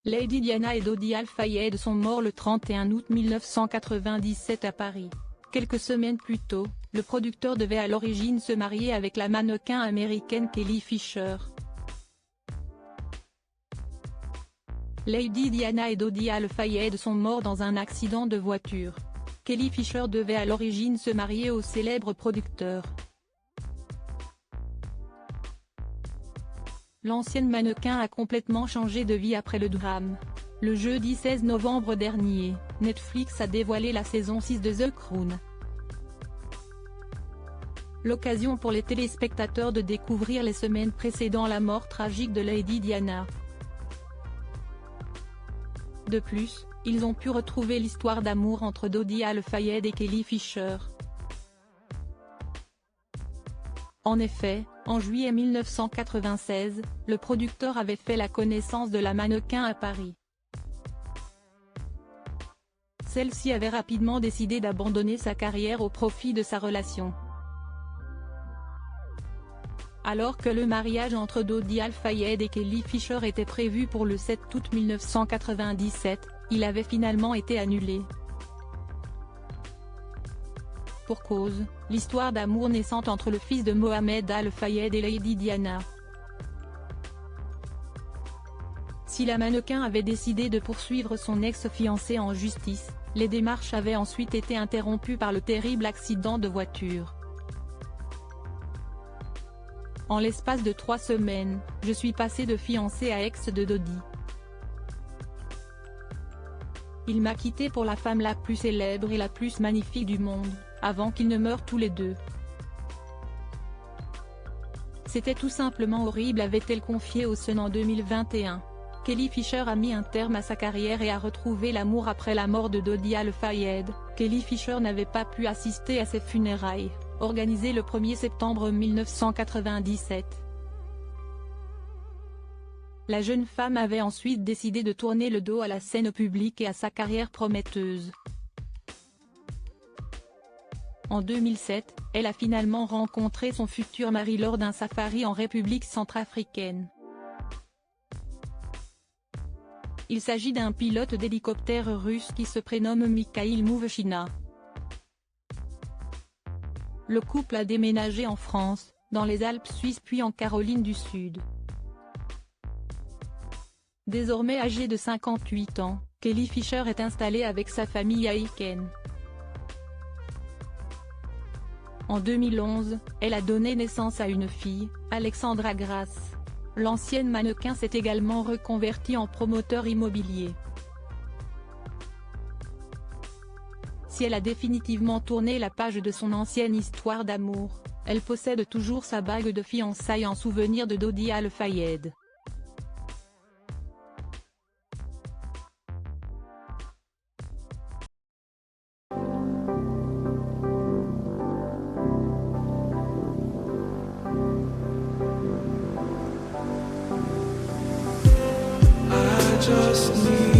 Lady Diana et Dodi Al-Fayed sont morts le 31 août 1997 à Paris. Quelques semaines plus tôt, le producteur devait à l'origine se marier avec la mannequin américaine Kelly Fisher. Lady Diana et Dodi Al-Fayed sont morts dans un accident de voiture. Kelly Fisher devait à l'origine se marier au célèbre producteur. L'ancienne mannequin a complètement changé de vie après le drame. Le jeudi 16 novembre dernier, Netflix a dévoilé la saison 6 de The Crown. L'occasion pour les téléspectateurs de découvrir les semaines précédant la mort tragique de Lady Diana. De plus, ils ont pu retrouver l'histoire d'amour entre Dodi Al-Fayed et Kelly Fisher. En effet, en juillet 1996, le producteur avait fait la connaissance de la mannequin à Paris. Celle-ci avait rapidement décidé d'abandonner sa carrière au profit de sa relation. Alors que le mariage entre Dodi Al-Fayed et Kelly Fisher était prévu pour le 7 août 1997, il avait finalement été annulé. Pour cause, l'histoire d'amour naissante entre le fils de Mohamed Al-Fayed et Lady Diana. Si la mannequin avait décidé de poursuivre son ex-fiancé en justice, les démarches avaient ensuite été interrompues par le terrible accident de voiture. En l'espace de 3 semaines, je suis passé de fiancé à ex de Dodi. Il m'a quitté pour la femme la plus célèbre et la plus magnifique du monde, avant qu'ils ne meurent tous les deux. C'était tout simplement horrible, avait-elle confié au Sun en 2021. Kelly Fisher a mis un terme à sa carrière et a retrouvé l'amour après la mort de Dodi Al-Fayed. Kelly Fisher n'avait pas pu assister à ses funérailles, organisées le 1er septembre 1997. La jeune femme avait ensuite décidé de tourner le dos à la scène publique et à sa carrière prometteuse. En 2007, elle a finalement rencontré son futur mari lors d'un safari en République centrafricaine. Il s'agit d'un pilote d'hélicoptère russe qui se prénomme Mikhail Mouchina. Le couple a déménagé en France, dans les Alpes suisses puis en Caroline du Sud. Désormais âgée de 58 ans, Kelly Fisher est installée avec sa famille à Aiken. En 2011, elle a donné naissance à une fille, Alexandra Grace. L'ancienne mannequin s'est également reconvertie en promoteur immobilier. Si elle a définitivement tourné la page de son ancienne histoire d'amour, elle possède toujours sa bague de fiançailles en souvenir de Dodi Al-Fayed. Just need